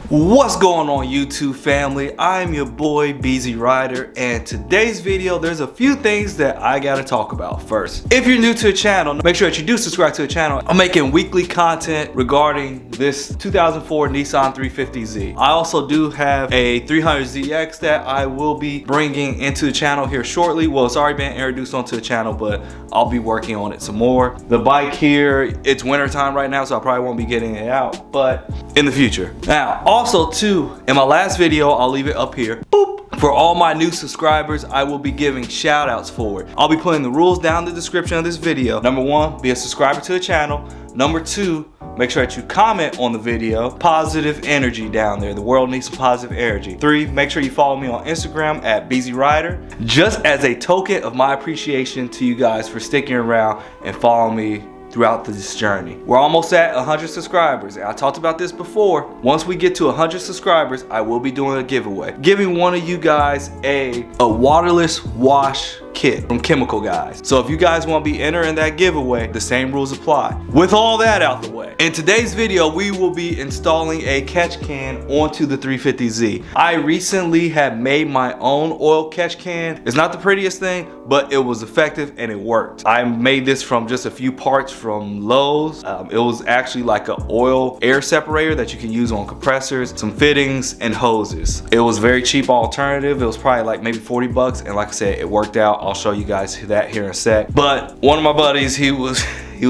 What's going on, YouTube family? I'm your boy BZ Rider, and today's video there's a few things that I gotta talk about. First, if you're new to the channel, make sure that you do subscribe to the channel. I'm making weekly content regarding this 2004 Nissan 350Z. I also do have a 300ZX that I will be bringing into the channel here shortly. Well, it's already been introduced onto the channel, but I'll be working on it some more. The bike here, it's winter time right now, so I probably won't be getting it out, but in the future. Now, also too, in my last video, I'll leave it up here. Boop. For all my new subscribers, I will be giving shout outs for it. I'll be putting the rules down in the description of this video. Number one, be a subscriber to the channel. Number two, make sure that you comment on the video. Positive energy down there. The world needs some positive energy. Three, make sure you follow me on Instagram at BZ Rider. Just as a token of my appreciation to you guys for sticking around and following me throughout this journey. We're almost at 100 subscribers. I talked about this before. Once we get to 100 subscribers, I will be doing a giveaway. Giving one of you guys a waterless wash kit from Chemical Guys. So if you guys want to be entering that giveaway, the same rules apply. With all that out the way, in today's video, we will be installing a catch can onto the 350Z. I recently had made my own oil catch can. It's not the prettiest thing, but it was effective and it worked. I made this from just a few parts from Lowe's. It was actually like an oil air separator that you can use on compressors, some fittings and hoses. It was a very cheap alternative. It was probably like maybe 40 bucks, and like I said, it worked out. I'll show you guys that here in a sec. But one of my buddies, he was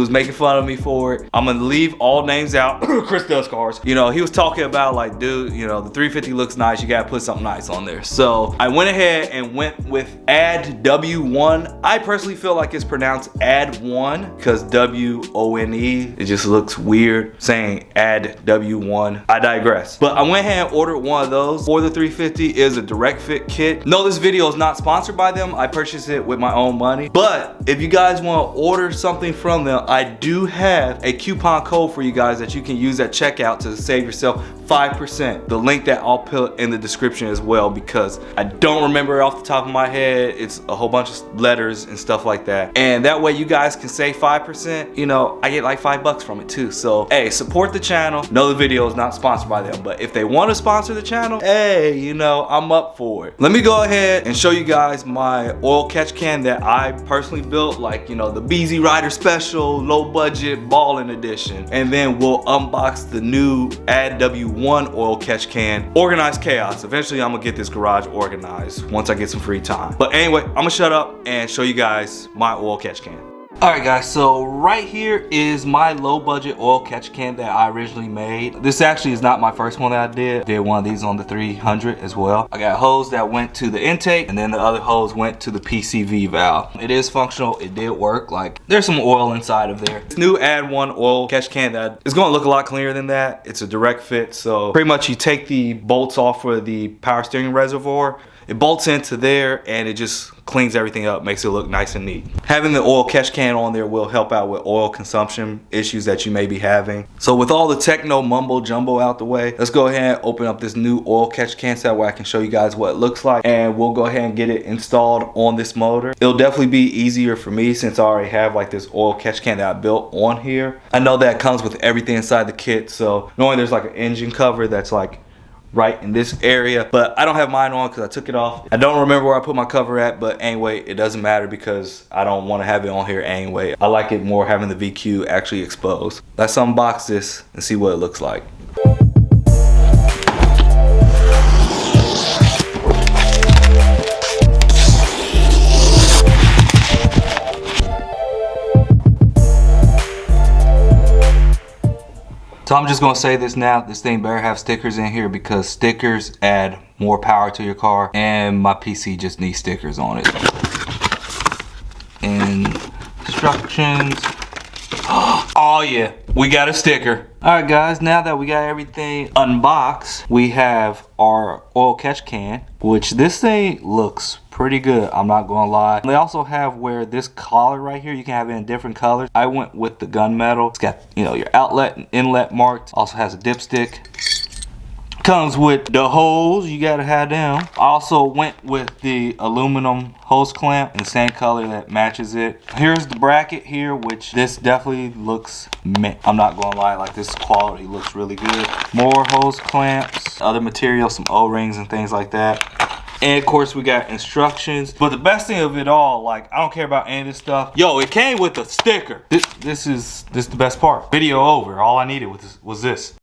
making fun of me for it. I'm gonna leave all names out. Chris does cars. You know, he was talking about like, dude, you know, the 350 looks nice. You gotta put something nice on there. So I went ahead and went with Add W1. I personally feel like it's pronounced Add 1 because W-O-N-E. It just looks weird saying Add W1. I digress. But I went ahead and ordered one of those for the 350. It is a direct fit kit. No, this video is not sponsored by them. I purchased it with my own money. But if you guys want to order something from them, I do have a coupon code for you guys that you can use at checkout to save yourself 5%. The link that I'll put in the description as well, because I don't remember off the top of my head. It's a whole bunch of letters and stuff like that. And that way you guys can save 5%. You know, I get like $5 from it too. So, hey, support the channel. No, the video is not sponsored by them, but if they want to sponsor the channel, hey, you know, I'm up for it. Let me go ahead and show you guys my oil catch can that I personally built, like, you know, the BZ Rider Special low budget balling edition, and then we'll unbox the new Add W1 oil catch can. Organized chaos. Eventually I'm gonna get this garage organized once I get some free time. But anyway, I'm gonna shut up and show you guys my oil catch can. Alright guys, so right here is my low budget oil catch can that I originally made. This actually is not my first one that I did. I did one of these on the 300 as well. I got a hose that went to the intake, and then the other hose went to the PCV valve. It is functional, it did work. Like, there's some oil inside of there. This new Add 1 oil catch can that is gonna look a lot cleaner than that. It's a direct fit, so pretty much you take the bolts off for the power steering reservoir. It bolts into there and it just cleans everything up, makes it look nice and neat. Having the oil catch can on there will help out with oil consumption issues that you may be having. So with all the techno mumbo jumbo out the way, let's go ahead and open up this new oil catch can so that way I can show you guys what it looks like, and we'll go ahead and get it installed on this motor. It'll definitely be easier for me since I already have like this oil catch can that I built on here. I know that comes with everything inside the kit, so knowing there's like an engine cover that's like right in this area, but I don't have mine on because I took it off. I don't remember where I put my cover at, but anyway, it doesn't matter because I don't want to have it on here anyway. I like it more having the VQ actually exposed. Let's unbox this and see what it looks like. So I'm just gonna say this now, this thing better have stickers in here because stickers add more power to your car, and my PC just needs stickers on it. Instructions. Oh yeah, we got a sticker. Alright guys, now that we got everything unboxed, we have our oil catch can, which this thing looks pretty good, I'm not gonna lie. They also have where this collar right here, you can have it in different colors. I went with the gunmetal. It's got, you know, your outlet and inlet marked. Also has a dipstick. Comes with the hose, you gotta have them. I also went with the aluminum hose clamp in the same color that matches it. Here's the bracket here, which this definitely looks mint. I'm not gonna lie, like this quality looks really good. More hose clamps, other material, some O-rings and things like that. And of course we got instructions. But the best thing of it all, like I don't care about any of this stuff. Yo, it came with a sticker. This is the best part. Video over. All I needed was this.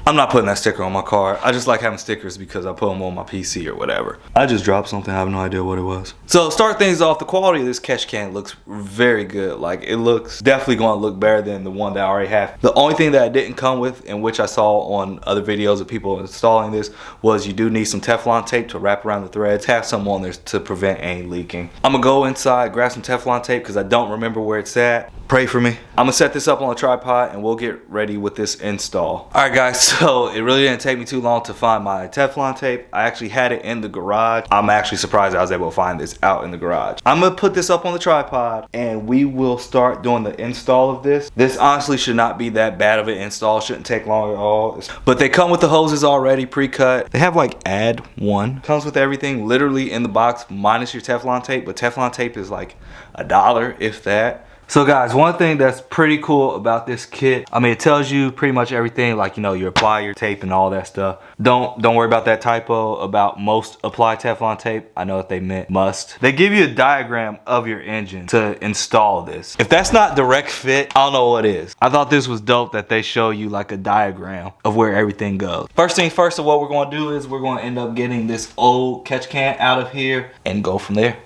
I'm not putting that sticker on my car. I just like having stickers because I put them on my PC or whatever. I just dropped something, I have no idea what it was. So start things off, the quality of this catch can looks very good. Like it looks definitely going to look better than the one that I already have. The only thing that I didn't come with, and which I saw on other videos of people installing this, was you do need some Teflon tape to wrap around the threads. Have some on there to prevent any leaking. I'm gonna go inside, grab some Teflon tape because I don't remember where it's at. Pray for me. I'm gonna set this up on a tripod and we'll get ready with this install. All right guys, so it really didn't take me too long to find my Teflon tape. I actually had it in the garage. I'm actually surprised I was able to find this out in the garage. I'm gonna put this up on the tripod and we will start doing the install of this. This honestly should not be that bad of an install. Shouldn't take long at all. But they come with the hoses already pre-cut. They have like add one. Comes with everything literally in the box minus your Teflon tape, but Teflon tape is like $1 if that. So guys, one thing that's pretty cool about this kit, I mean, it tells you pretty much everything, like, you know, you apply your tape and all that stuff. Don't worry about that typo about most apply Teflon tape. I know that they meant must. They give you a diagram of your engine to install this. If that's not direct fit, I don't know what is. I thought this was dope that they show you like a diagram of where everything goes. First thing first, of what we're going to do is we're going to end up getting this old catch can out of here and go from there.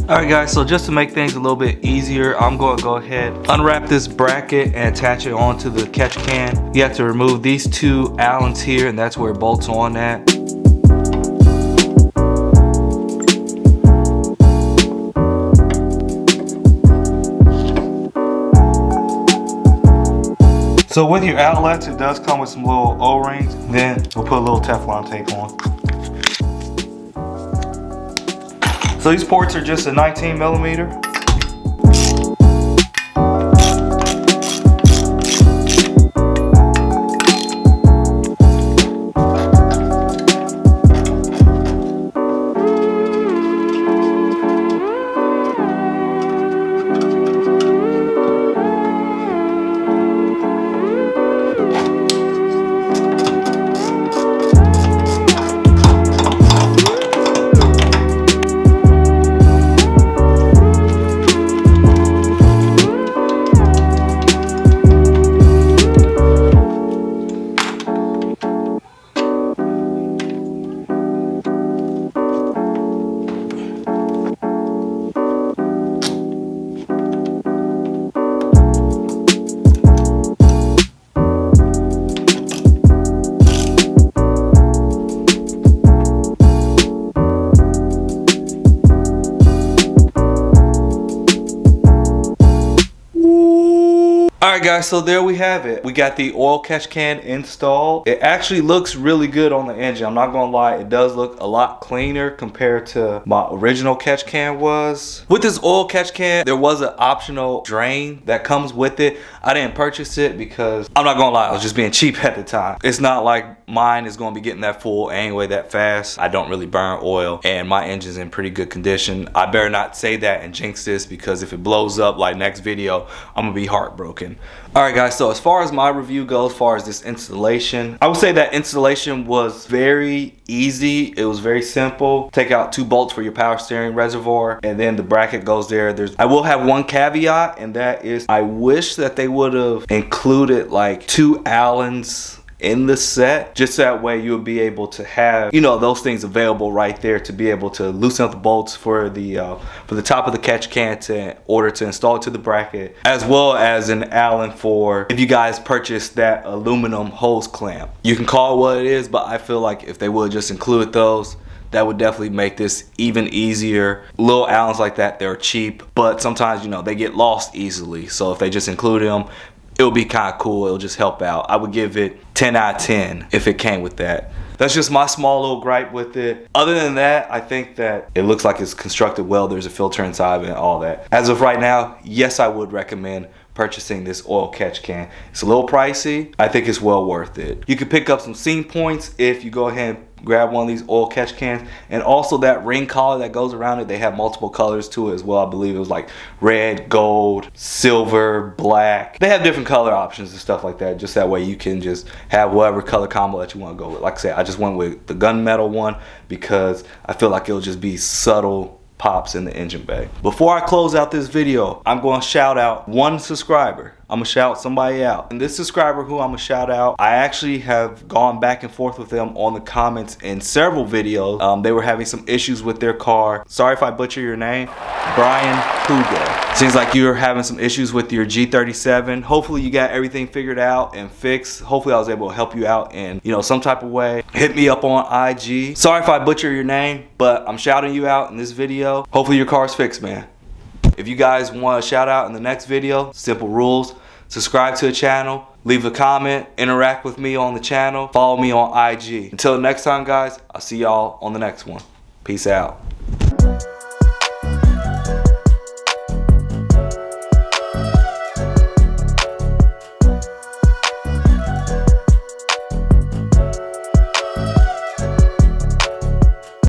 Alright guys, so just to make things a little bit easier, I'm going to go ahead, unwrap this bracket and attach it onto the catch can. You have to remove these two Allens here, and that's where it bolts on at. So with your outlets, it does come with some little O-rings. Then we'll put a little Teflon tape on. So these ports are just a 19mm. Alright guys, so there we have it. We got the oil catch can installed. It actually looks really good on the engine. I'm not gonna lie, it does look a lot cleaner compared to my original catch can was. With this oil catch can, there was an optional drain that comes with it. I didn't purchase it because, I'm not gonna lie, I was just being cheap at the time. It's not like mine is gonna be getting that full anyway that fast. I don't really burn oil and my engine's in pretty good condition. I better not say that and jinx this, because if it blows up like next video, I'm gonna be heartbroken. Alright guys, so as far as my review goes, as far as this installation, I would say that installation was very easy. It was very simple. Take out 2 bolts for your power steering reservoir and then the bracket goes there. I will have one caveat, and that is I wish that they would have included like 2 Allens in the set, just that way you'll be able to have, you know, those things available right there to be able to loosen up the bolts for the top of the catch can in order to install it to the bracket, as well as an Allen for if you guys purchase that aluminum hose clamp. You can call it what it is, but I feel like if they would just include those, that would definitely make this even easier. Little Allens like that, they're cheap, but sometimes, you know, they get lost easily. So if they just included them, it would be kind of cool. It'll just help out. I would give it 10 out of 10 if it came with that. That's just my small little gripe with it. Other than that, I think that it looks like it's constructed well. There's a filter inside and all that. As of right now, yes, I would recommend purchasing this oil catch can. It's a little pricey. I think it's well worth it. You can pick up some scene points if you go ahead and grab one of these oil catch cans, and also that ring collar that goes around it. They have multiple colors to it as well. I believe it was like red, gold, silver, black. They have different color options and stuff like that, just that way you can just have whatever color combo that you want to go with. Like I said, I just went with the gunmetal one because I feel like it'll just be subtle pops in the engine bay. Before I close out this video, I'm going to shout out one subscriber. I'm gonna shout somebody out. And this subscriber who I'm gonna shout out, I actually have gone back and forth with them on the comments in several videos. They were having some issues with their car. Sorry if I butcher your name. Brian Hugo. Seems like you're having some issues with your G37. Hopefully you got everything figured out and fixed. Hopefully I was able to help you out in, you know, some type of way. Hit me up on IG. Sorry if I butcher your name, but I'm shouting you out in this video. Hopefully your car's fixed, man. If you guys want a shout out in the next video, simple rules: subscribe to the channel, leave a comment, interact with me on the channel, follow me on IG. Until next time, guys, I'll see y'all on the next one. Peace out.